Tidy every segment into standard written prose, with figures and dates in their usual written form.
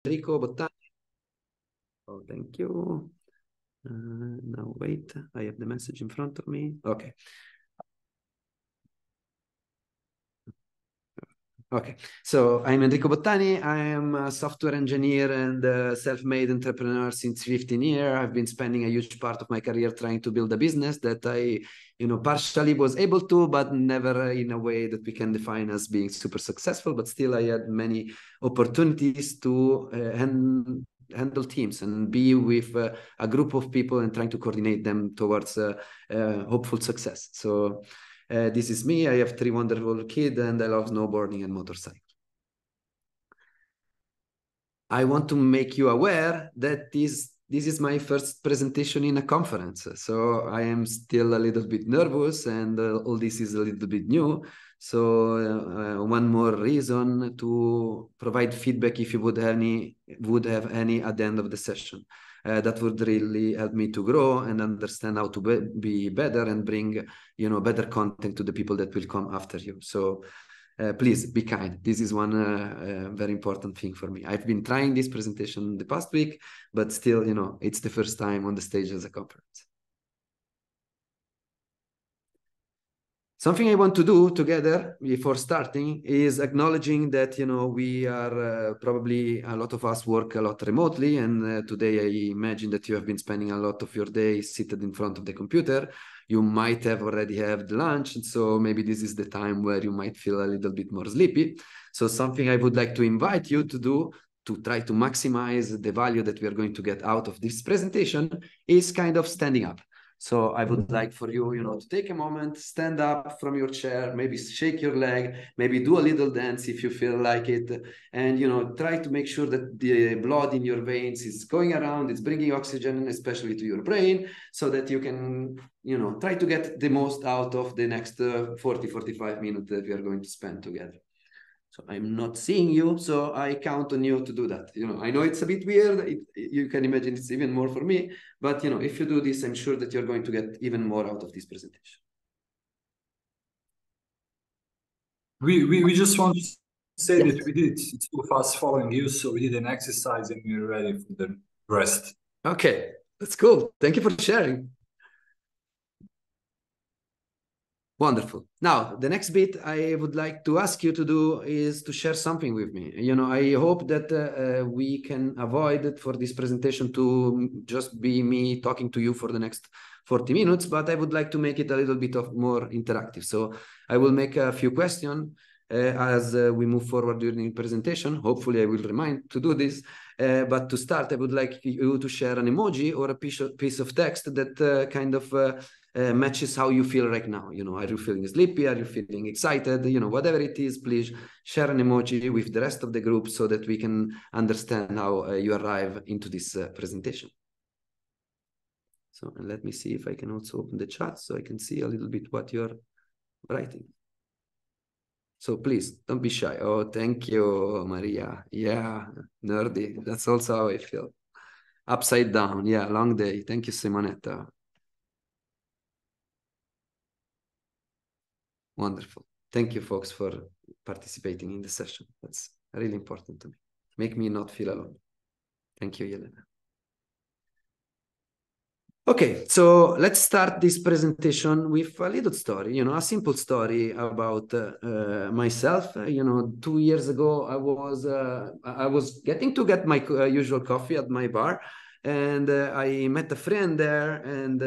Enrico Botani. Oh, thank you. Now wait, I have the message in front of me. Okay. Okay, so I'm Enrico Bottani. I am a software engineer and a self-made entrepreneur since 15 years. I've been spending a huge part of my career trying to build a business that I, partially was able to, but never in a way that we can define as being super successful. But still, I had many opportunities to handle teams and be with a group of people and trying to coordinate them towards hopeful success. So this is me. I have 3 wonderful kids and I love snowboarding and motorcycle. I want to make you aware that this is my first presentation in a conference. So I am still a little bit nervous and all this is a little bit new. So one more reason to provide feedback if you would have any at the end of the session. That would really help me to grow and understand how to be better and bring, better content to the people that will come after you. So please be kind. This is one very important thing for me. I've been trying this presentation the past week, but still, it's the first time on the stage as a conference. Something I want to do together before starting is acknowledging that, we are probably a lot of us work a lot remotely. And today I imagine that you have been spending a lot of your day seated in front of the computer. You might have already had lunch. So maybe this is the time where you might feel a little bit more sleepy. So something I would like to invite you to do to try to maximize the value that we are going to get out of this presentation is kind of standing up. So I would like for you, to take a moment, stand up from your chair, maybe shake your leg, maybe do a little dance if you feel like it, and, try to make sure that the blood in your veins is going around, it's bringing oxygen, especially to your brain, so that you can, try to get the most out of the next 40, 45 minutes that we are going to spend together. So I'm not seeing you, so I count on you to do that. I know it's a bit weird. You can imagine it's even more for me. But, if you do this, I'm sure that you're going to get even more out of this presentation. We just want to say that we did it too fast following you, so we did an exercise and we're ready for the rest. Okay, that's cool. Thank you for sharing. Wonderful. Now, the next bit I would like to ask you to do is to share something with me. I hope that we can avoid it for this presentation to just be me talking to you for the next 40 minutes, but I would like to make it a little bit of more interactive. So I will make a few questions as we move forward during the presentation. Hopefully I will remind to do this. But to start, I would like you to share an emoji or a piece of text that kind of matches how you feel right now. Are you feeling sleepy? Are you feeling excited? Whatever it is, please share an emoji with the rest of the group so that we can understand how you arrive into this presentation. So let me see if I can also open the chat so I can see a little bit what you're writing. So please don't be shy. Oh, thank you, Maria. Yeah, nerdy. That's also how I feel. Upside down. Yeah, long day. Thank you, Simonetta. Wonderful. Thank you, folks, for participating in the session. That's really important to me. Make me not feel alone. Thank you, Yelena. Okay, so let's start this presentation with a little story, a simple story about myself. 2 years ago, I was getting to get my usual coffee at my bar, and I met a friend there, and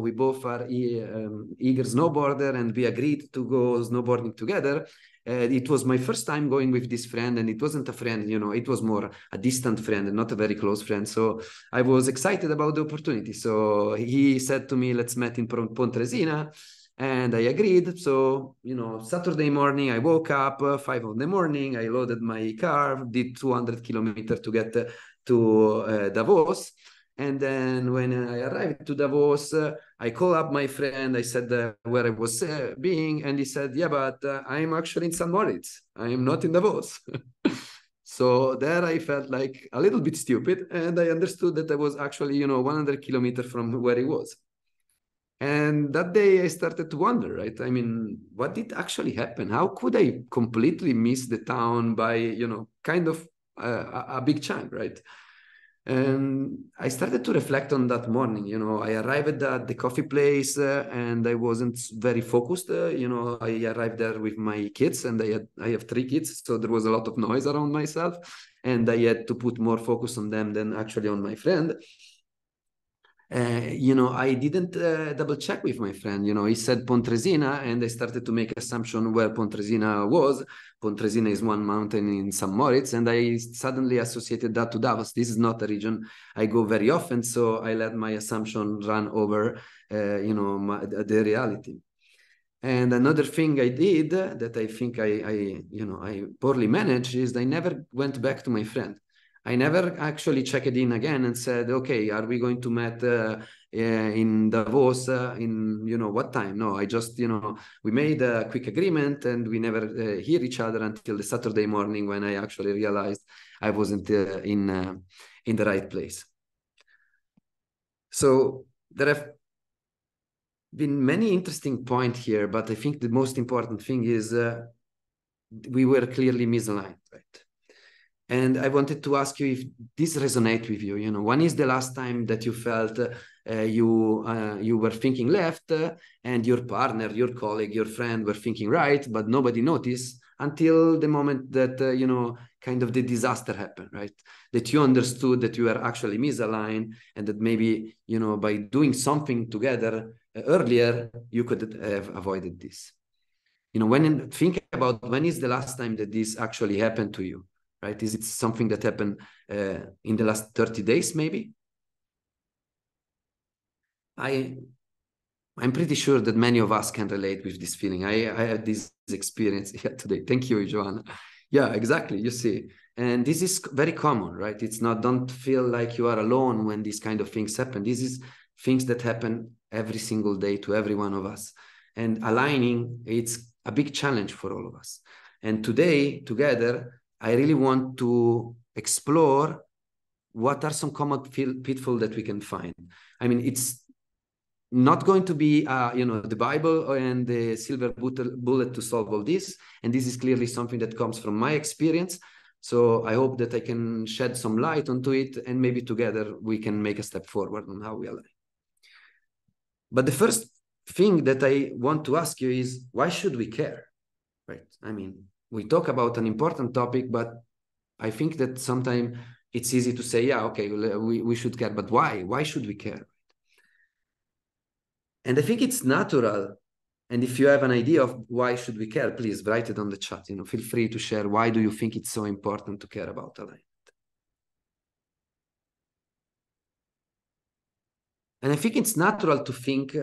we both are eager snowboarder, and we agreed to go snowboarding together. It was my first time going with this friend, and it wasn't a friend, it was more a distant friend and not a very close friend. So I was excited about the opportunity. So he said to me, let's meet in Pontresina. And I agreed. So, Saturday morning, I woke up 5 in the morning. I loaded my car, did 200 kilometers to get to Davos. And then when I arrived to Davos, I called up my friend. I said where I was being, and he said, yeah, but I'm actually in St. Moritz. I am not in Davos. So there I felt like a little bit stupid, and I understood that I was actually, 100 kilometers from where he was. And that day I started to wonder, right? I mean, what did actually happen? How could I completely miss the town by, kind of a big chunk, right? And I started to reflect on that morning. I arrived at the coffee place and I wasn't very focused. I arrived there with my kids, and I have 3 kids, so there was a lot of noise around myself, and I had to put more focus on them than actually on my friend. I didn't double check with my friend. He said Pontresina, and I started to make assumption where Pontresina was. Pontresina is one mountain in St. Moritz, and I suddenly associated that to Davos. This is not a region I go very often, so I let my assumption run over, the reality. And another thing I did that I think I poorly managed is I never went back to my friend. I never actually checked in again and said, okay, are we going to meet in Davos in what time? No, I just we made a quick agreement, and we never hear each other until the Saturday morning, when I actually realized I wasn't in the right place. So there have been many interesting points here, but I think the most important thing is we were clearly misaligned, right? And I wanted to ask you if this resonates with you. When is the last time that you felt you were thinking left, and your partner, your colleague, your friend were thinking right, but nobody noticed until the moment that kind of the disaster happened, right? That you understood that you were actually misaligned, and that maybe by doing something together earlier, you could have avoided this. Think about when is the last time that this actually happened to you, right? Is it something that happened in the last 30 days, maybe? I'm pretty sure that many of us can relate with this feeling. I had this experience here today. Thank you, Joanna. Yeah, exactly. You see, and this is very common, right? It's not, don't feel like you are alone when these kind of things happen. This is things that happen every single day to every one of us. And aligning, it's a big challenge for all of us. And today, together, I really want to explore what are some common pitfalls that we can find. I mean, it's not going to be, the Bible and the silver bullet to solve all this. And this is clearly something that comes from my experience. So I hope that I can shed some light onto it, and maybe together we can make a step forward on how we align. But the first thing that I want to ask you is, why should we care, right? I mean, we talk about an important topic, but I think that sometimes it's easy to say, yeah, okay, we should care, but why? Why should we care? And I think it's natural. And if you have an idea of why should we care, please write it on the chat. Feel free to share. Why do you think it's so important to care about alignment? And I think it's natural to think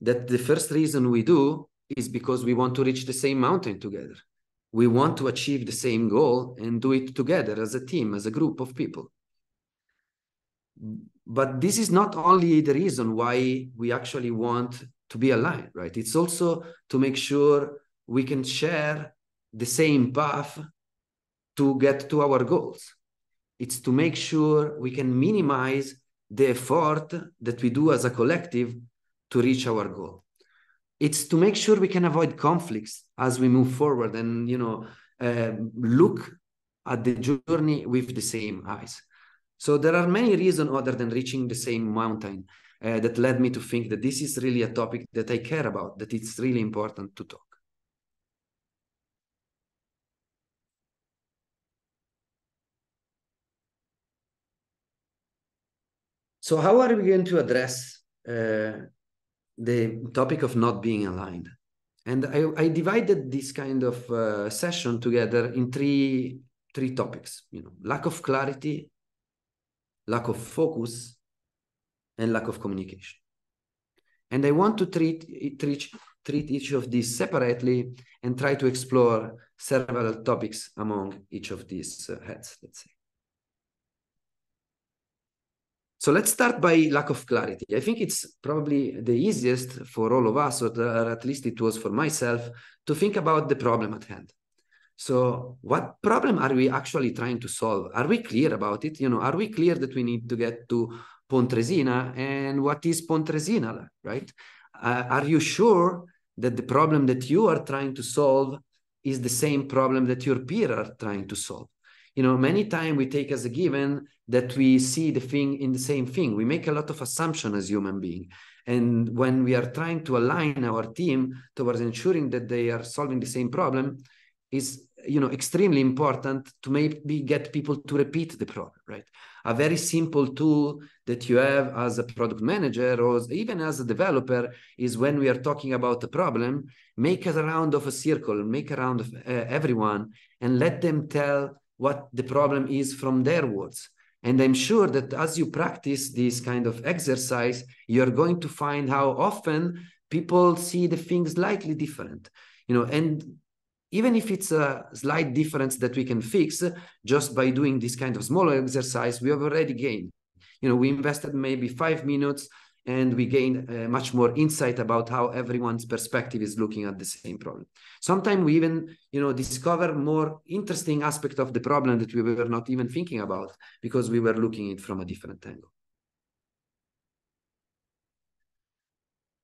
that the first reason we do is because we want to reach the same mountain together. We want to achieve the same goal and do it together as a team, as a group of people. But this is not only the reason why we actually want to be aligned, right? It's also to make sure we can share the same path to get to our goals. It's to make sure we can minimize the effort that we do as a collective to reach our goal. It's to make sure we can avoid conflicts as we move forward and, look at the journey with the same eyes. So there are many reasons other than reaching the same mountain that led me to think that this is really a topic that I care about, that it's really important to talk. So how are we going to address the topic of not being aligned? And I divided this kind of session together in three topics, lack of clarity, lack of focus, and lack of communication. And I want to treat each of these separately and try to explore several topics among each of these heads, let's say. So let's start by lack of clarity. I think it's probably the easiest for all of us, or at least it was for myself, to think about the problem at hand. So what problem are we actually trying to solve? Are we clear about it? Are we clear that we need to get to Pontresina, and what is Pontresina, right? Are you sure that the problem that you are trying to solve is the same problem that your peer are trying to solve? Many times we take as a given that we see the thing in the same thing. We make a lot of assumption as human being. And when we are trying to align our team towards ensuring that they are solving the same problem, is extremely important to maybe get people to repeat the problem, right? A very simple tool that you have as a product manager or even as a developer is when we are talking about a problem, make a round of a circle, make a round of everyone, and let them tell what the problem is from their words. And I'm sure that as you practice this kind of exercise, you're going to find how often people see the things slightly different, and even if it's a slight difference that we can fix just by doing this kind of small exercise, we have already gained. We invested maybe 5 minutes and we gained much more insight about how everyone's perspective is looking at the same problem. Sometimes we even, discover more interesting aspect of the problem that we were not even thinking about because we were looking at it from a different angle.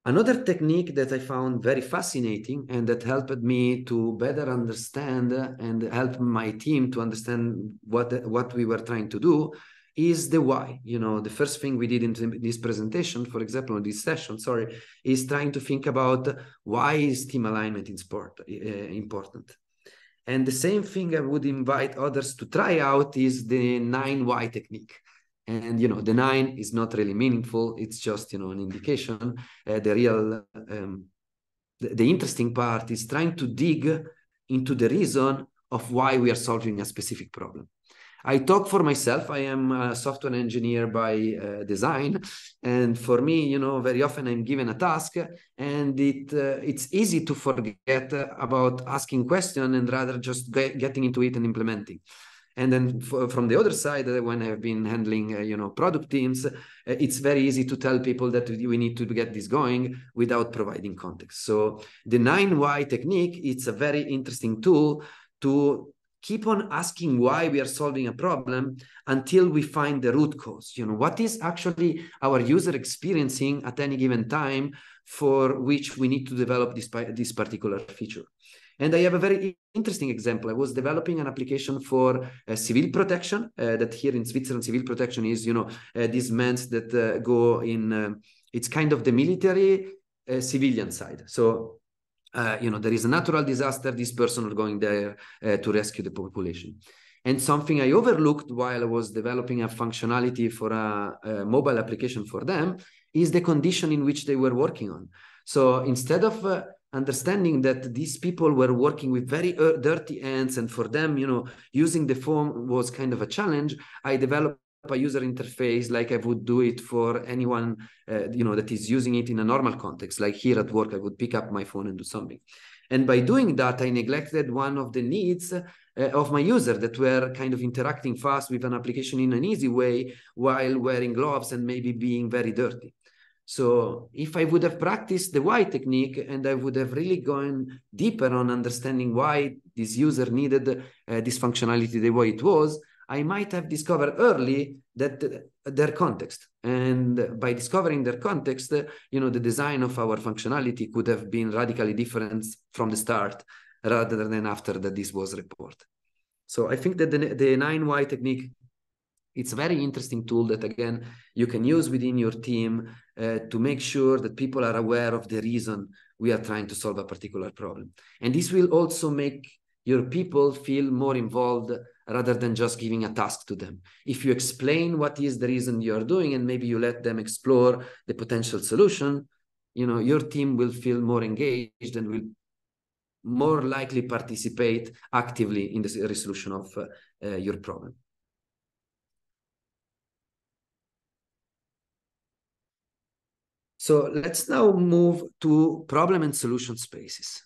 Another technique that I found very fascinating and that helped me to better understand and help my team to understand what we were trying to do is the why. The first thing we did in this presentation, for example, in this session, is trying to think about why is team alignment important. And the same thing I would invite others to try out is the 9 why technique. And, the 9 is not really meaningful. It's just, an indication. The interesting part is trying to dig into the reason of why we are solving a specific problem. I talk for myself. I am a software engineer by design. And for me, very often I'm given a task and it's easy to forget about asking questions and rather just getting into it and implementing. And then from the other side, when I've been handling, product teams, it's very easy to tell people that we need to get this going without providing context. So the 9 why technique, it's a very interesting tool to keep on asking why we are solving a problem until we find the root cause. What is actually our user experiencing at any given time for which we need to develop this particular feature. And I have a very interesting example. I was developing an application for civil protection that here in Switzerland, civil protection is, these men that go in, it's kind of the military civilian side. So, there is a natural disaster, this person are going there to rescue the population. And something I overlooked while I was developing a functionality for a mobile application for them is the condition in which they were working on. So instead of understanding that these people were working with very dirty hands, and for them, using the phone was kind of a challenge, I developed a user interface like I would do it for anyone, that is using it in a normal context. Like here at work, I would pick up my phone and do something. And by doing that, I neglected one of the needs of my user that were kind of interacting fast with an application in an easy way while wearing gloves and maybe being very dirty. So if I would have practiced the why technique and I would have really gone deeper on understanding why this user needed this functionality the way it was, I might have discovered early that their context. And by discovering their context, the design of our functionality could have been radically different from the start rather than after that this was reported. So I think that the 9 why technique, it's a very interesting tool that, again, you can use within your team to make sure that people are aware of the reason we are trying to solve a particular problem. And this will also make your people feel more involved rather than just giving a task to them. If you explain what is the reason you're doing and maybe you let them explore the potential solution, your team will feel more engaged and will more likely participate actively in the resolution of your problem. So let's now move to problem and solution spaces.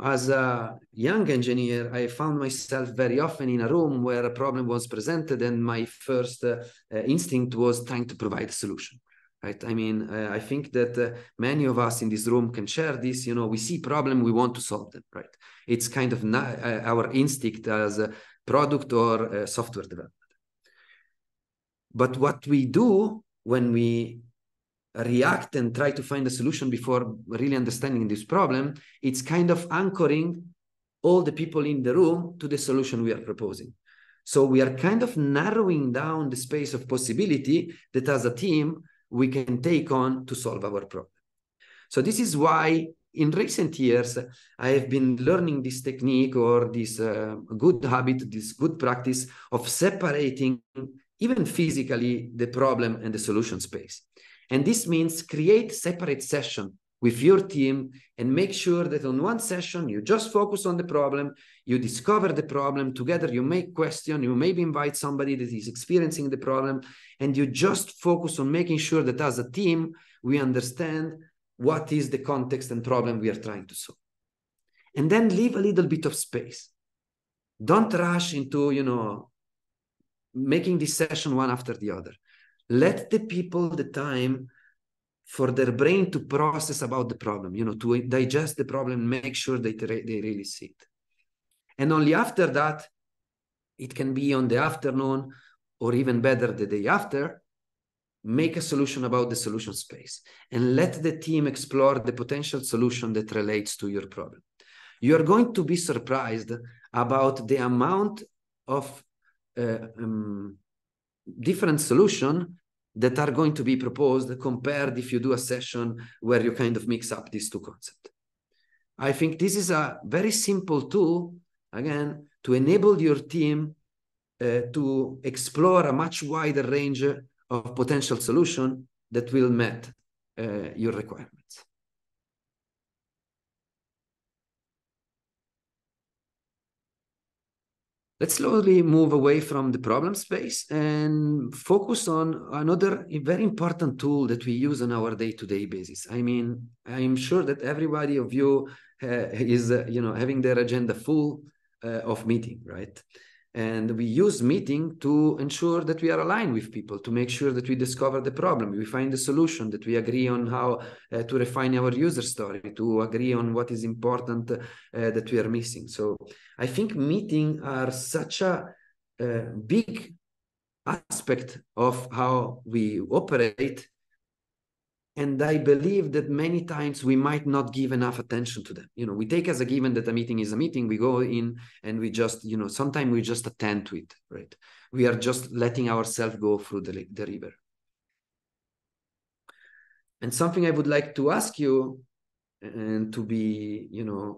As a young engineer, I found myself very often in a room where a problem was presented and my first instinct was trying to provide a solution, right? I mean, I think that many of us in this room can share this. We see problem, we want to solve them, right? It's kind of our instinct as a product or software development. But what we do when we react and try to find a solution before really understanding this problem, it's kind of anchoring all the people in the room to the solution we are proposing. So we are kind of narrowing down the space of possibility that as a team we can take on to solve our problem. So this is why in recent years, I have been learning this technique or this good habit, this good practice of separating even physically the problem and the solution space. And this means create separate session with your team and make sure that on one session, you just focus on the problem, you discover the problem together, you make question, you maybe invite somebody that is experiencing the problem, and you just focus on making sure that as a team, we understand what is the context and problem we are trying to solve. And then leave a little bit of space. Don't rush into, making this session one after the other. Let the people the time for their brain to process about the problem, to digest the problem, make sure they really see it. And only after that, it can be on the afternoon or even better the day after, make a solution about the solution space and let the team explore the potential solution that relates to your problem. You are going to be surprised about the amount of different solutions that are going to be proposed compared if you do a session where you kind of mix up these two concepts. I think this is a very simple tool, again, to enable your team to explore a much wider range of potential solution that will meet your requirements. Let's slowly move away from the problem space and focus on another very important tool that we use on our day-to-day basis. I mean, I'm sure that everybody of you is, having their agenda full of meeting, right? And we use meeting to ensure that we are aligned with people, to make sure that we discover the problem, we find the solution, that we agree on how to refine our user story, to agree on what is important that we are missing. So I think meetings are such a big aspect of how we operate. And I believe that many times we might not give enough attention to them. We take as a given that a meeting is a meeting. We go in and we just, sometimes we just attend to it, right? We are just letting ourselves go through the river. And something I would like to ask you and to be,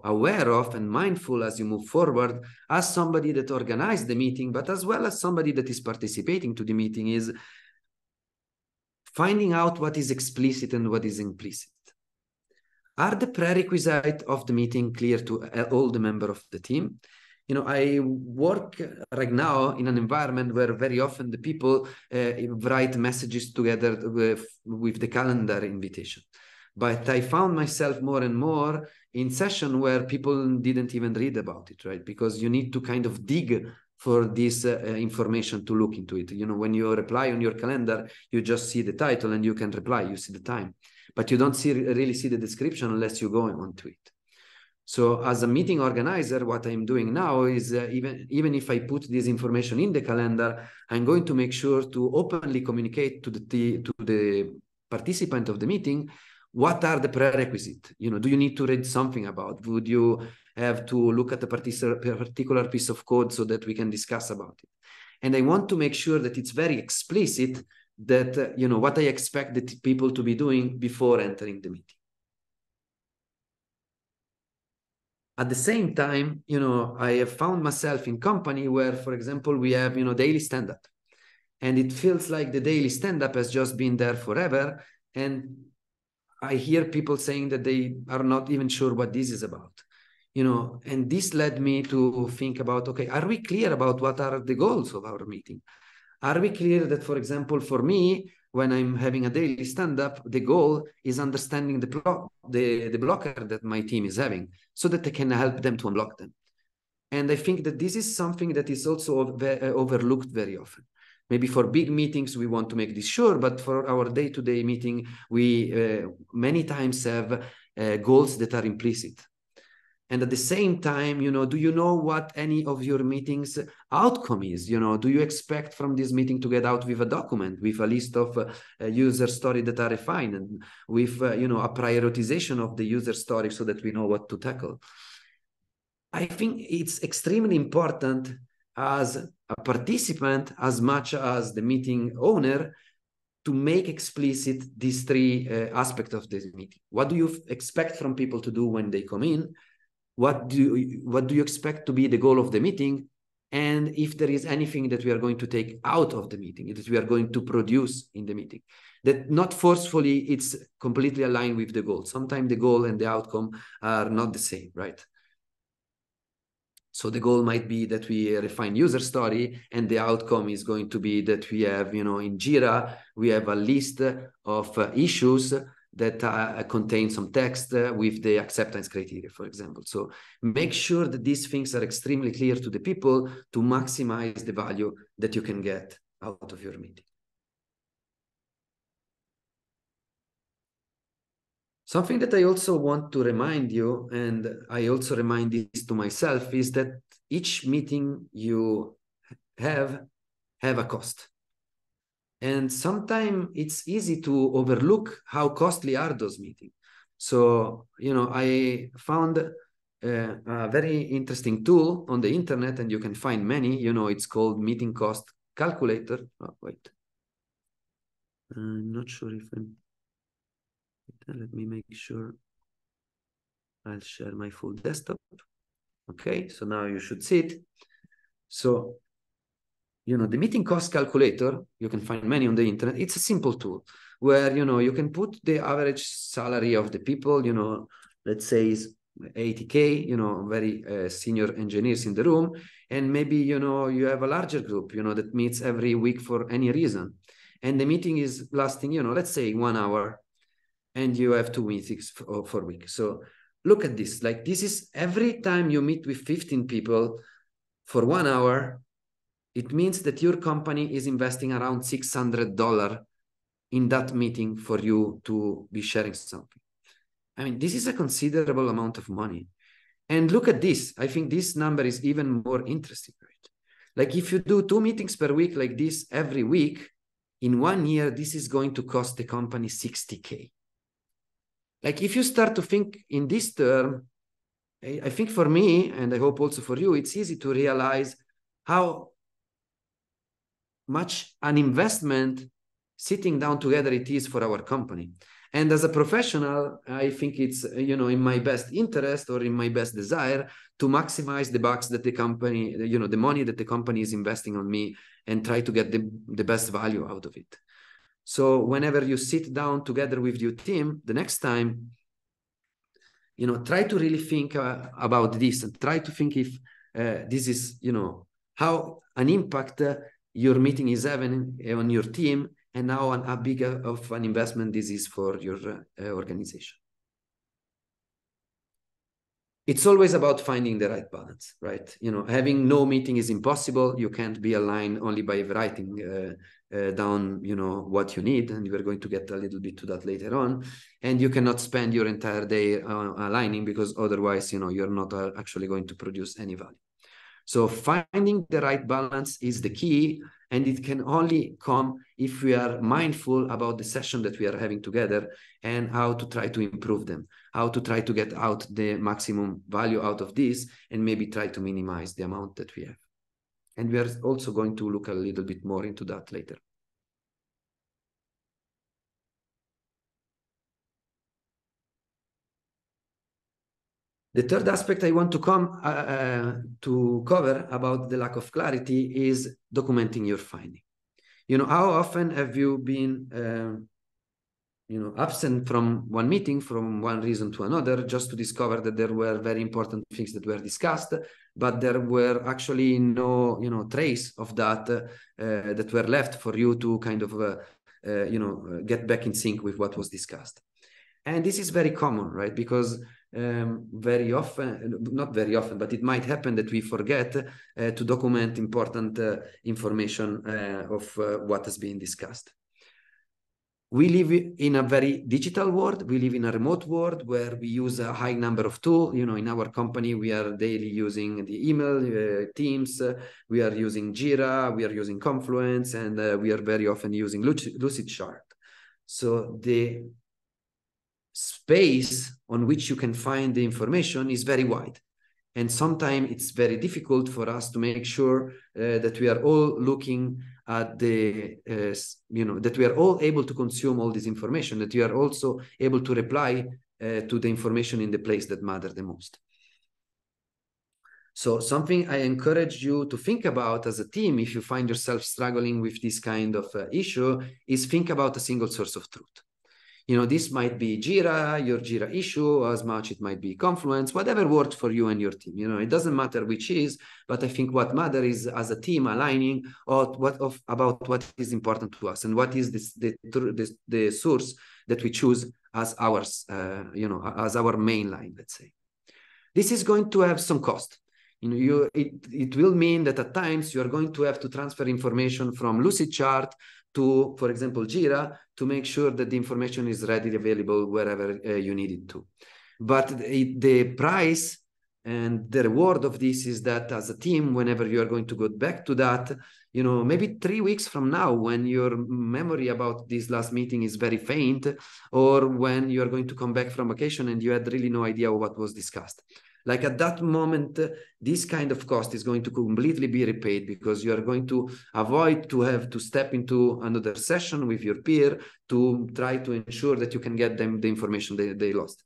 aware of and mindful as you move forward, as somebody that organized the meeting, but as well as somebody that is participating to the meeting, is finding out what is explicit and what is implicit. Are the prerequisites of the meeting clear to all the members of the team? I work right now in an environment where very often the people write messages together with the calendar invitation. But I found myself more and more in session where people didn't even read about it, right? Because you need to kind of dig for this information to look into it. When you reply on your calendar, you just see the title and you can reply, you see the time, but you don't really see the description unless you go onto it. So as a meeting organizer, what I'm doing now is even if I put this information in the calendar, I'm going to make sure to openly communicate to the participant of the meeting, what are the prerequisites? Do you need to read something about? Would you have to look at a particular piece of code so that we can discuss about it? And I want to make sure that it's very explicit that, what I expect the people to be doing before entering the meeting. At the same time, I have found myself in company where, for example, we have, daily stand-up. And it feels like the daily stand-up has just been there forever. And I hear people saying that they are not even sure what this is about. And this led me to think about, okay, are we clear about what are the goals of our meeting? Are we clear that, for example, for me, when I'm having a daily stand-up, the goal is understanding the blocker that my team is having so that I can help them to unblock them. And I think that this is something that is also overlooked very often. Maybe for big meetings, we want to make this sure, but for our day-to-day meeting, we many times have goals that are implicit. And at the same time, do you know what any of your meetings outcome is? Do you expect from this meeting to get out with a document, with a list of user stories that are refined, and with, a prioritization of the user story so that we know what to tackle? I think it's extremely important as a participant as much as the meeting owner to make explicit these three aspects of this meeting. What do you expect from people to do when they come in? What do you expect to be the goal of the meeting? And if there is anything that we are going to take out of the meeting, that we are going to produce in the meeting, that not forcefully, it's completely aligned with the goal. Sometimes the goal and the outcome are not the same, right? So the goal might be that we refine user story, and the outcome is going to be that we have, in Jira, we have a list of issues that contain some text with the acceptance criteria, for example. So make sure that these things are extremely clear to the people to maximize the value that you can get out of your meeting. Something that I also want to remind you, and I also remind this to myself, is that each meeting you have a cost. And sometimes it's easy to overlook how costly are those meetings. So, I found a very interesting tool on the internet, and you can find many, it's called meeting cost calculator. Oh, wait. I'm not sure if let me make sure I'll share my full desktop. Okay, so now you should see it. So, the meeting cost calculator, you can find many on the internet. It's a simple tool where, you can put the average salary of the people, let's say is 80K, very senior engineers in the room. And maybe, you have a larger group, that meets every week for any reason. And the meeting is lasting, let's say 1 hour, and you have 2 meetings for a week. So look at this, like this is every time you meet with 15 people for 1 hour, it means that your company is investing around $600 in that meeting for you to be sharing something. I mean, this is a considerable amount of money. And look at this. I think this number is even more interesting, right? Like if you do 2 meetings per week like this every week, in 1 year, this is going to cost the company 60K. Like if you start to think in this term, I think for me, and I hope also for you, it's easy to realize how much an investment sitting down together it is for our company. And as a professional, I think it's, in my best interest or in my best desire to maximize the bucks that the company, the money that the company is investing on me and try to get the best value out of it. So whenever you sit down together with your team, the next time, try to really think about this and try to think if this is, how an impact your meeting is having on your team and how big of an investment this is for your organization. It's always about finding the right balance, right? Having no meeting is impossible. You can't be aligned only by writing down, what you need. And we're going to get a little bit to that later on. And you cannot spend your entire day aligning because otherwise, you're not actually going to produce any value. So finding the right balance is the key, and it can only come if we are mindful about the session that we are having together and how to try to improve them, how to try to get out the maximum value out of this, and maybe try to minimize the amount that we have. And we are also going to look a little bit more into that later. The third aspect I want to cover about the lack of clarity is documenting your finding. How often have you been, absent from one meeting from one reason to another, just to discover that there were very important things that were discussed, but there were actually no, trace of that that were left for you to kind of, get back in sync with what was discussed. And this is very common, right? Because very often, not very often, but it might happen that we forget to document important information of what has been discussed. We live in a very digital world. We live in a remote world where we use a high number of tools. In our company, we are daily using the email, Teams, we are using Jira, we are using Confluence, and we are very often using Lucidchart. So the space on which you can find the information is very wide. And sometimes it's very difficult for us to make sure that we are all looking at the, that we are all able to consume all this information, that we are also able to reply to the information in the place that matter the most. So something I encourage you to think about as a team, if you find yourself struggling with this kind of issue, is think about a single source of truth. This might be Jira, your Jira issue, as much it might be Confluence, whatever works for you and your team. It doesn't matter which is, but I think what matters is as a team aligning about what is important to us and what is the source that we choose as ours, as our main line, let's say. This is going to have some cost. It will mean that at times you are going to have to transfer information from Lucidchart to, for example, Jira, to make sure that the information is readily available wherever you need it to. But the price and the reward of this is that as a team, whenever you are going to go back to that, maybe 3 weeks from now, when your memory about this last meeting is very faint, or when you are going to come back from vacation and you had really no idea what was discussed. Like at that moment, this kind of cost is going to completely be repaid because you are going to avoid to have to step into another session with your peer to try to ensure that you can get them the information they lost.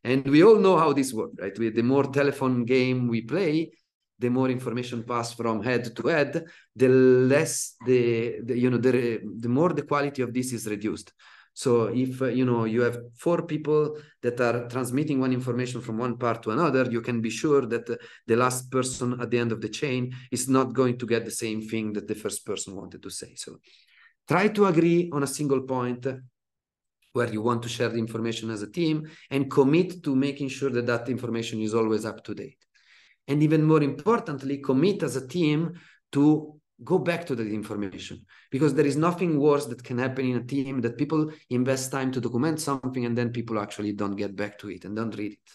And we all know how this works, right? The more telephone game we play, the more information pass from head to head, the less the more the quality of this is reduced. So if you have 4 people that are transmitting one information from one part to another, you can be sure that the last person at the end of the chain is not going to get the same thing that the first person wanted to say. So try to agree on a single point where you want to share the information as a team and commit to making sure that that information is always up to date. And even more importantly, commit as a team to go back to the information, because there is nothing worse that can happen in a team that people invest time to document something and then people actually don't get back to it and don't read it.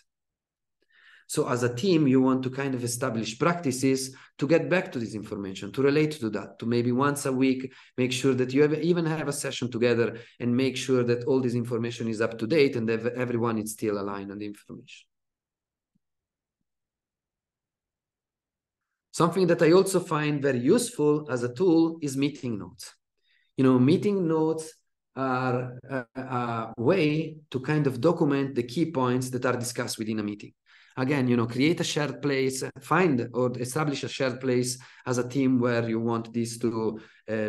So as a team, you want to kind of establish practices to get back to this information, to relate to that, to maybe once a week, make sure that you even have a session together and make sure that all this information is up to date and everyone is still aligned on the information. Something that I also find very useful as a tool is meeting notes. Meeting notes are a way to kind of document the key points that are discussed within a meeting. Again, create a shared place, find or establish a shared place as a team where you want this to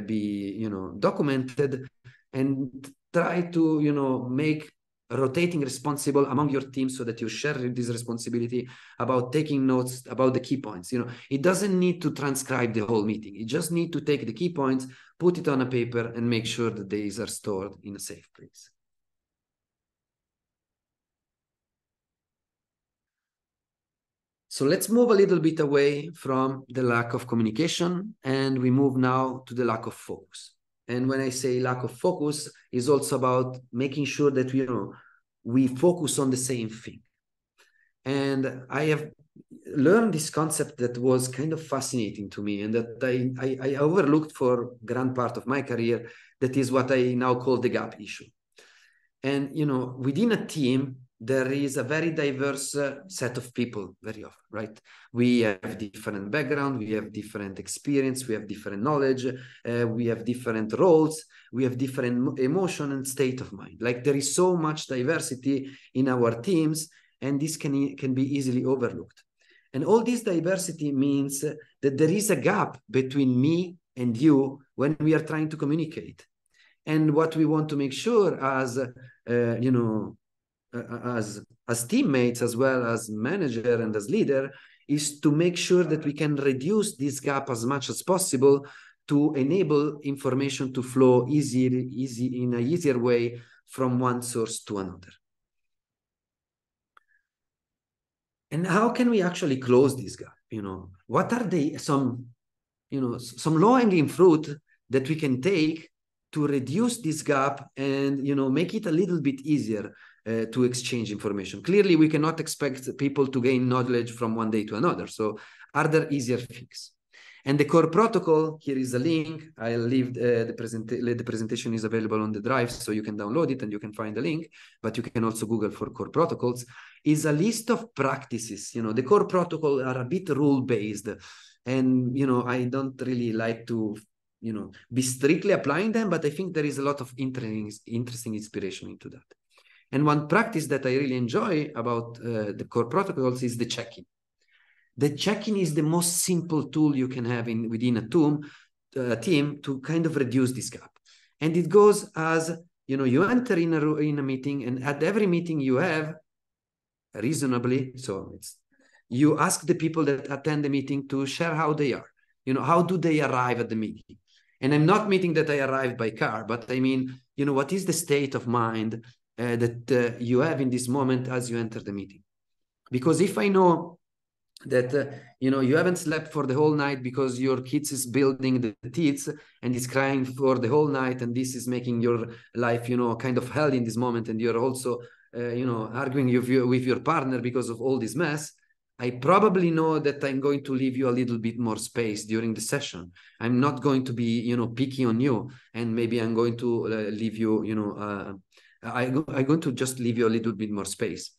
be, documented, and try to, make rotating responsible among your team so that you share this responsibility about taking notes about the key points. It doesn't need to transcribe the whole meeting. You just need to take the key points, put it on a paper, and make sure that these are stored in a safe place. So let's move a little bit away from the lack of communication, and we move now to the lack of focus. And when I say lack of focus, is also about making sure that we focus on the same thing. And I have learned this concept that was kind of fascinating to me and that I overlooked for a grand part of my career. That is what I now call the gap issue. And, within a team, there is a very diverse set of people very often, right? We have different background, we have different experience, we have different knowledge, we have different roles, we have different emotion and state of mind. Like there is so much diversity in our teams, and this can be easily overlooked. And all this diversity means that there is a gap between me and you when we are trying to communicate. And what we want to make sure as as teammates, as well as manager and as leader, is to make sure that we can reduce this gap as much as possible to enable information to flow in an easier way from one source to another. And how can we actually close this gap? What are some low-hanging fruit that we can take to reduce this gap and make it a little bit easier to exchange information? Clearly, we cannot expect people to gain knowledge from one day to another. So are there easier fixes? And the core protocol, here is a link. I'll leave the presentation is available on the drive, so you can download it and you can find the link, but you can also Google for core protocols, is a list of practices. The core protocol are a bit rule-based, and, I don't really like to, be strictly applying them, but I think there is a lot of interesting inspiration into that. And one practice that I really enjoy about the core protocols is the check-in. The check-in is the most simple tool you can have within a team to kind of reduce this gap. And it goes as, you enter in a meeting, and at every meeting you have, reasonably, so you ask the people that attend the meeting to share how they are. How do they arrive at the meeting? And I'm not meaning that I arrived by car, but I mean, what is the state of mind that you have in this moment as you enter the meeting? Because if I know that you haven't slept for the whole night because your kids is building the teeth and is crying for the whole night, and this is making your life kind of hell in this moment, and you're also arguing with your partner because of all this mess, I probably know that I'm going to leave you a little bit more space during the session. I'm not going to be picky on you, and maybe I'm going to leave you I'm going to just leave you a little bit more space.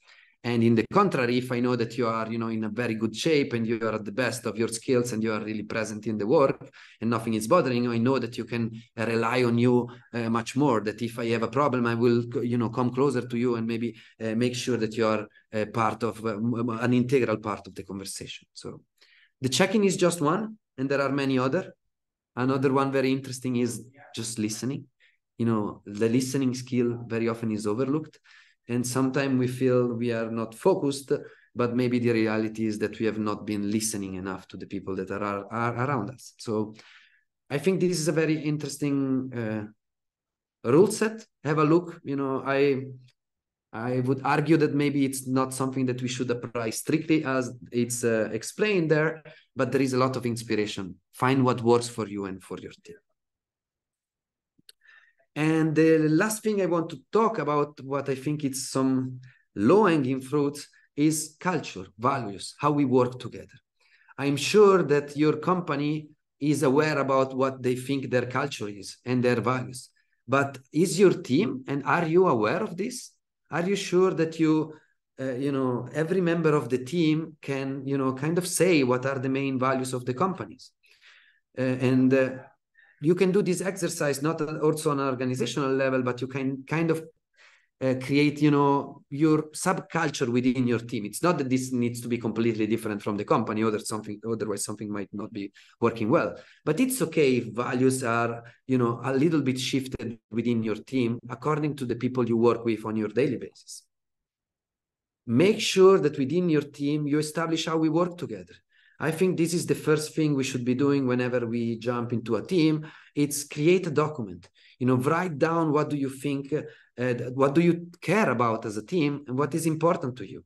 And in the contrary, if I know that you are, in a very good shape and you are at the best of your skills and you are really present in the work and nothing is bothering you, I know that you can rely on you much more. That if I have a problem, I will, come closer to you and maybe make sure that you are part of an integral part of the conversation. So the check-in is just one, and there are many other. Another one very interesting is just listening. The listening skill very often is overlooked. And sometimes we feel we are not focused, but maybe the reality is that we have not been listening enough to the people that are around us. So I think this is a very interesting rule set. Have a look. I would argue that maybe it's not something that we should apply strictly as it's explained there, but there is a lot of inspiration. Find what works for you and for your team. And the last thing I want to talk about, what I think it's some low-hanging fruits, is culture, values, how we work together. I'm sure that your company is aware about what they think their culture is and their values. But is your team, and are you aware of this? Are you sure that every member of the team can, kind of say what are the main values of the companies? You can do this exercise not also on an organizational level, but you can kind of create, your subculture within your team. It's not that this needs to be completely different from the company, otherwise something might not be working well. But it's okay if values are, a little bit shifted within your team according to the people you work with on your daily basis. Make sure that within your team you establish how we work together. I think this is the first thing we should be doing whenever we jump into a team. It's create a document. Write down what do you think, what do you care about as a team, and what is important to you.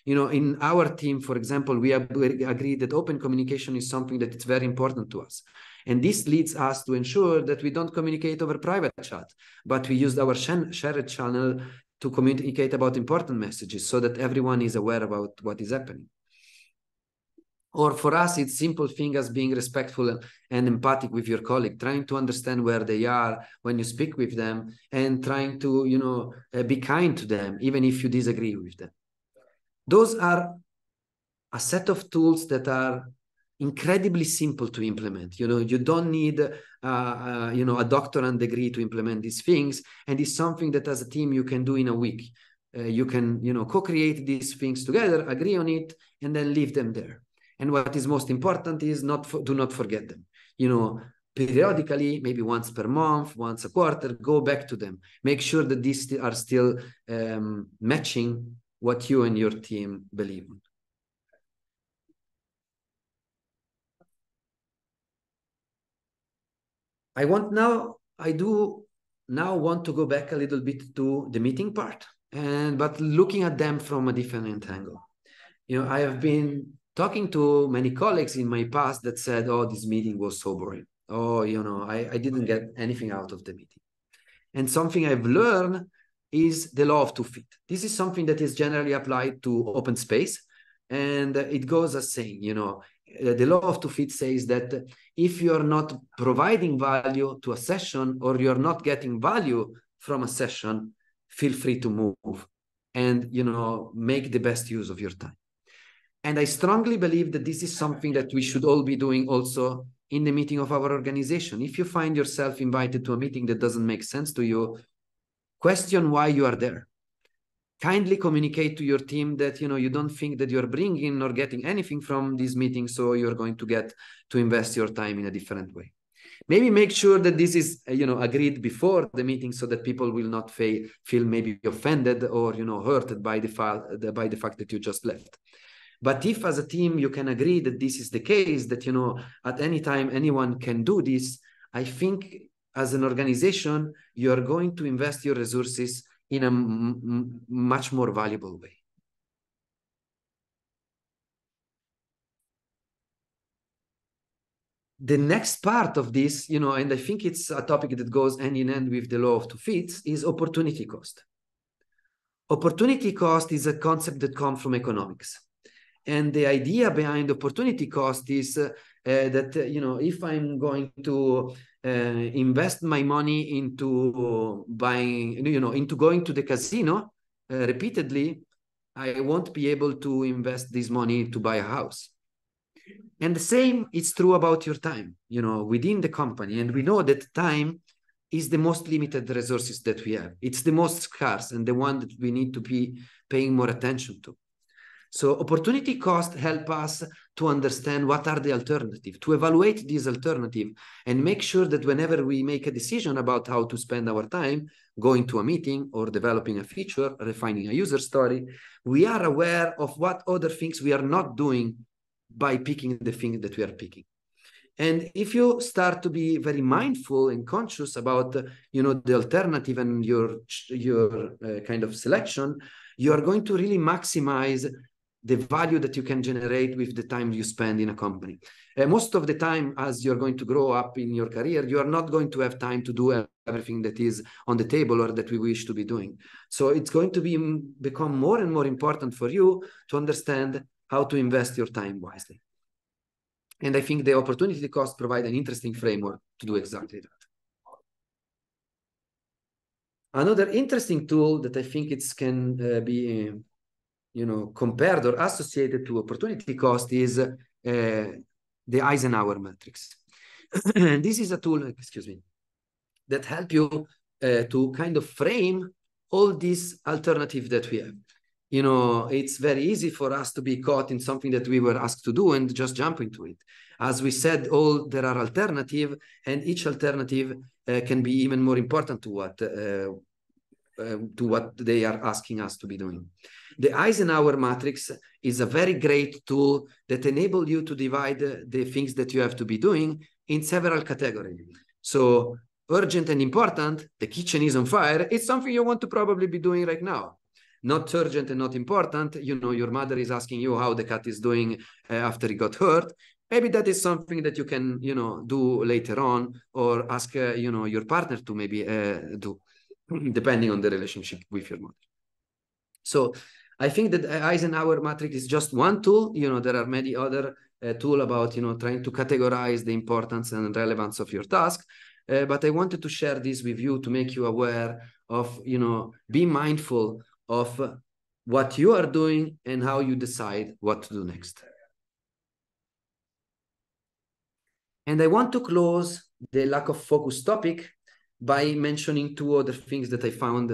In our team, for example, we agree that open communication is something that is very important to us. And this leads us to ensure that we don't communicate over private chat, but we use our shared channel to communicate about important messages so that everyone is aware about what is happening. Or for us, it's simple thing as being respectful and empathic with your colleague, trying to understand where they are when you speak with them, and trying to, be kind to them, even if you disagree with them. Those are a set of tools that are incredibly simple to implement. You don't need, a doctorate degree to implement these things. And it's something that as a team you can do in a week. You can, co-create these things together, agree on it, and then leave them there. And what is most important is do not forget them. Periodically, maybe once per month, once a quarter, go back to them. Make sure that these are still matching what you and your team believe in. I do now want to go back a little bit to the meeting part, but looking at them from a different angle. I have been talking to many colleagues in my past that said, oh, this meeting was so boring. Oh, I didn't get anything out of the meeting. And something I've learned is the law of 2 feet. This is something that is generally applied to open space. And it goes as saying, the law of two feet says that if you're not providing value to a session or you're not getting value from a session, feel free to move and, you know, make the best use of your time. And I strongly believe that this is something that we should all be doing also in the meeting of our organization. If you find yourself invited to a meeting that doesn't make sense to you, question why you are there. Kindly communicate to your team that, you know, you don't think that you're bringing or getting anything from this meeting, so you're going to get to invest your time in a different way. Maybe make sure that this is, you know, agreed before the meeting so that people will not feel maybe offended or, you know, hurted by the fact that you just left. But if as a team you can agree that this is the case, that, you know, at any time anyone can do this, I think as an organization, you are going to invest your resources in a much more valuable way. The next part of this, you know, and I think it's a topic that goes hand in hand with the law of two feet, is opportunity cost. Opportunity cost is a concept that comes from economics. And the idea behind opportunity cost is that, you know, if I'm going to invest my money into buying, you know, into going to the casino repeatedly, I won't be able to invest this money to buy a house. And the same is true about your time, you know, within the company. And we know that time is the most limited resources that we have. It's the most scarce and the one that we need to be paying more attention to. So opportunity cost help us to understand what are the alternatives, to evaluate these alternatives and make sure that whenever we make a decision about how to spend our time, going to a meeting or developing a feature, refining a user story, we are aware of what other things we are not doing by picking the thing that we are picking. And if you start to be very mindful and conscious about, you know, the alternative and your kind of selection, you are going to really maximize the value that you can generate with the time you spend in a company. Most of the time, as you're going to grow up in your career, you are not going to have time to do everything that is on the table or that we wish to be doing. So it's going to become more and more important for you to understand how to invest your time wisely. And I think the opportunity cost provide an interesting framework to do exactly that. Another interesting tool that I think can be you know, compared or associated to opportunity cost is the Eisenhower matrix. And this is a tool, excuse me, that help you to kind of frame all these alternatives that we have. You know, it's very easy for us to be caught in something that we were asked to do and just jump into it. As we said, there are alternatives, and each alternative can be even more important to what they are asking us to be doing. The Eisenhower matrix is a very great tool that enables you to divide the things that you have to be doing in several categories. So urgent and important, the kitchen is on fire, it's something you want to probably be doing right now. Not urgent and not important, you know, your mother is asking you how the cat is doing after he got hurt. Maybe that is something that you can, you know, do later on, or ask, you know, your partner to maybe do, depending on the relationship with your mother. So I think that Eisenhower matrix is just one tool. You know, there are many other tools about, you know, trying to categorize the importance and relevance of your task. But I wanted to share this with you to make you aware of, you know, be mindful of what you are doing and how you decide what to do next. And I want to close the lack of focus topic by mentioning two other things that I found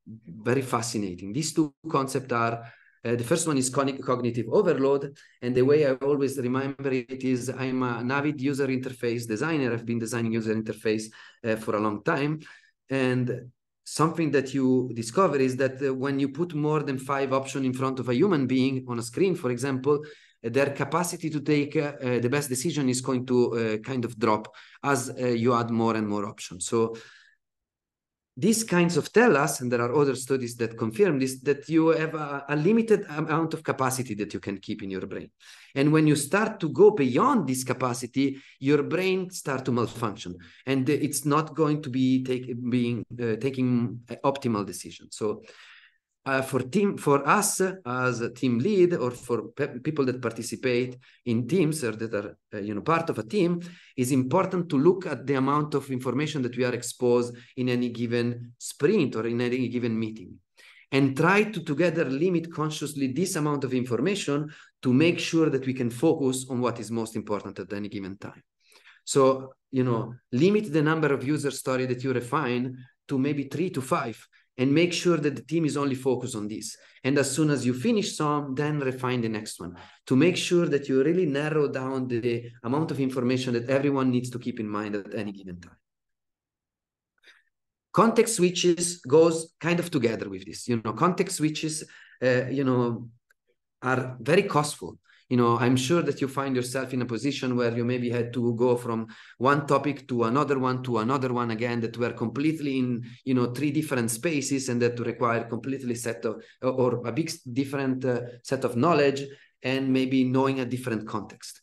very fascinating. These two concepts are, the first one is cognitive overload. And the way I always remember it is I'm an avid user interface designer. I've been designing user interface for a long time. And something that you discover is that when you put more than 5 options in front of a human being on a screen, for example, their capacity to take the best decision is going to kind of drop as you add more and more options. So these kinds of tell us, and there are other studies that confirm this, that you have a limited amount of capacity that you can keep in your brain. And when you start to go beyond this capacity, your brain starts to malfunction. And it's not going to be taking optimal decisions. So for us as a team lead, or for people that participate in teams or that are part of a team, is important to look at the amount of information that we are exposed in any given sprint or in any given meeting, and try to together limit consciously this amount of information to make sure that we can focus on what is most important at any given time. So, limit the number of user stories that you refine to maybe 3 to 5, and make sure that the team is only focused on this. And as soon as you finish some, then refine the next one, to make sure that you really narrow down the amount of information that everyone needs to keep in mind at any given time. Context switches goes kind of together with this. Context switches, are very costful. I'm sure that you find yourself in a position where you maybe had to go from one topic to another one again, that were completely in, 3 different spaces, and that require completely set of, or a big different set of knowledge, and maybe knowing a different context,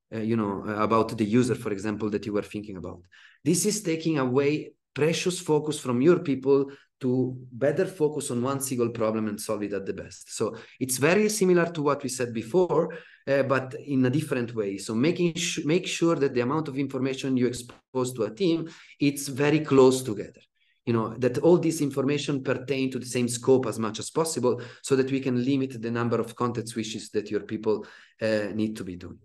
about the user, for example, that you were thinking about. This is taking away precious focus from your people to better focus on one single problem and solve it at the best. So it's very similar to what we said before, but in a different way. So make sure that the amount of information you expose to a team, it's very close together. That all this information pertain to the same scope as much as possible, so that we can limit the number of content switches that your people need to be doing.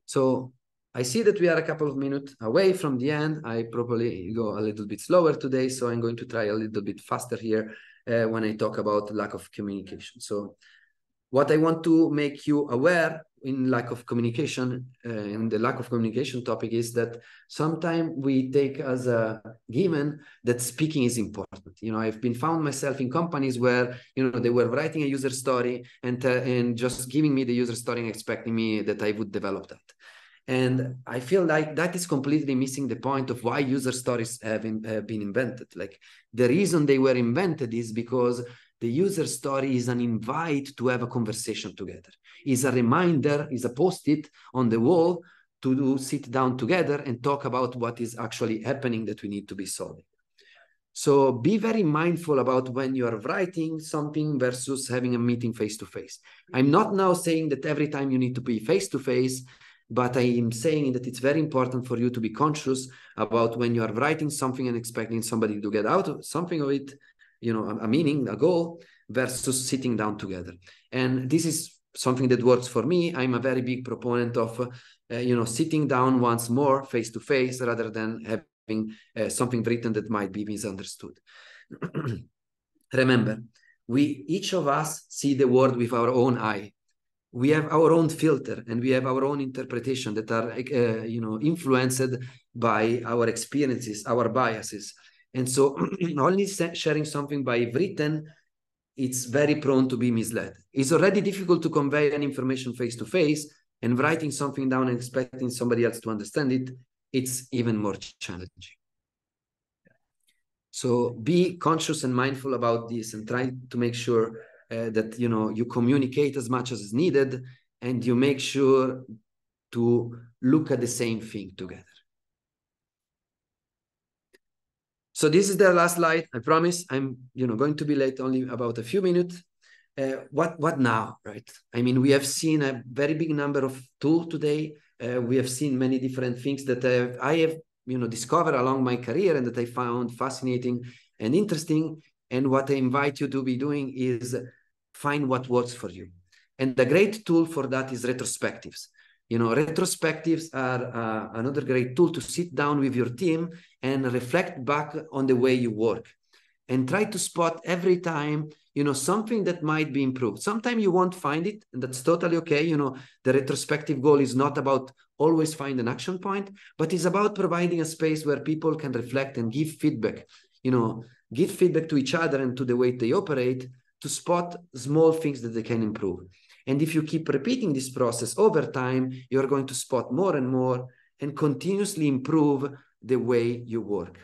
So I see that we are a couple of minutes away from the end. I probably go a little bit slower today, so I'm going to try a little bit faster here when I talk about lack of communication. So what I want to make you aware in lack of communication, and the lack of communication topic, is that sometimes we take as a given that speaking is important. I've been found myself in companies where, they were writing a user story and just giving me the user story and expecting me that I would develop that. And I feel like that is completely missing the point of why user stories have been invented. Like, the reason they were invented is because the user story is an invite to have a conversation together, is a reminder, is a post-it on the wall to sit down together and talk about what is actually happening that we need to be solving. So be very mindful about when you are writing something versus having a meeting face-to-face. I'm not now saying that every time you need to be face-to-face, but I am saying that it's very important for you to be conscious about when you are writing something and expecting somebody to get out of something of it, a meaning, a goal, versus sitting down together. And this is something that works for me. I'm a very big proponent of, sitting down once more face-to-face, rather than having something written that might be misunderstood. Remember, each of us see the world with our own eye. We have our own filter, and we have our own interpretation that are, influenced by our experiences, our biases. And so only sharing something by written, it's very prone to be misled. It's already difficult to convey an information face-to-face, and writing something down and expecting somebody else to understand it, it's even more challenging. So be conscious and mindful about this, and try to make sure that you communicate as much as is needed, and you make sure to look at the same thing together. So this is the last slide. I promise I'm going to be late only about a few minutes. What now, right? I mean, we have seen a very big number of tools today. We have seen many different things that I have discovered along my career, and that I found fascinating and interesting. And what I invite you to be doing is find what works for you. And the great tool for that is retrospectives. Retrospectives are another great tool to sit down with your team and reflect back on the way you work, and try to spot every time, something that might be improved. Sometimes you won't find it, and that's totally okay. The retrospective goal is not about always find an action point, but it's about providing a space where people can reflect and give feedback, give feedback to each other and to the way they operate, to spot small things that they can improve. And if you keep repeating this process over time, you're going to spot more and more and continuously improve the way you work.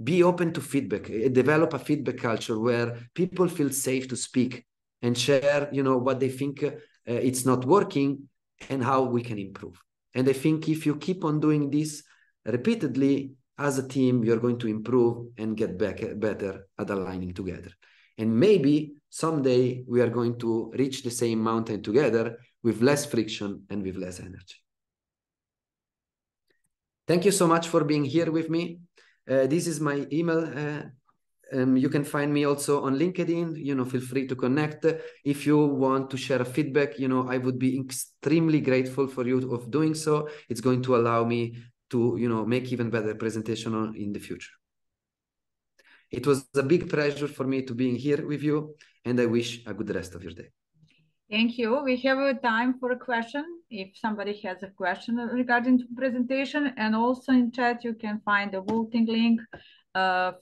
Be open to feedback. Develop a feedback culture where people feel safe to speak and share, what they think it's not working and how we can improve. And I think if you keep on doing this repeatedly, as a team, we are going to improve and get better at aligning together. And maybe someday we are going to reach the same mountain together with less friction and with less energy. Thank you so much for being here with me. This is my email. You can find me also on LinkedIn. Feel free to connect. If you want to share a feedback, I would be extremely grateful for you of doing so. It's going to allow me to, make even better presentation in the future. It was a big pleasure for me to be here with you, and I wish a good rest of your day. Thank you. We have a time for a question. If somebody has a question regarding the presentation, and also in chat, you can find the voting link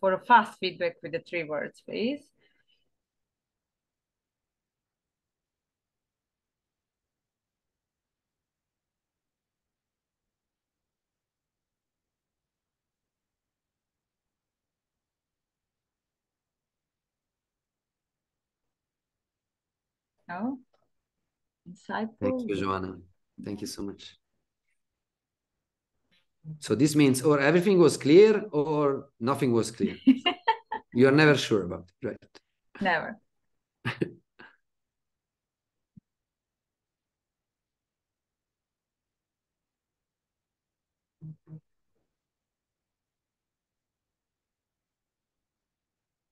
for a fast feedback with the 3 words, please. No? Insightful. Thank you, Joanna. Thank you so much. So this means or everything was clear or nothing was clear. So you're never sure about it, right? Never.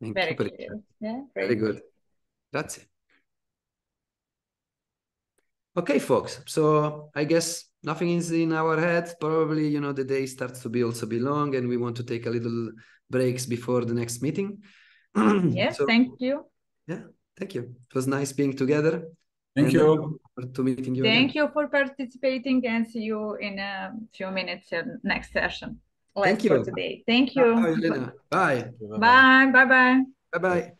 Thank you, clear. Yeah, very good. Grazie. Okay, folks. So I guess nothing is in our head. Probably, the day starts to be long, and we want to take a little breaks before the next meeting. Yes, so, thank you. Yeah, thank you. It was nice being together. Thank you. To meeting you Thank again. you for participating, and see you in a few minutes in next session. Thank For you. today. Thank you. Bye, Elena. Bye. Bye. Bye. Bye. Bye-bye.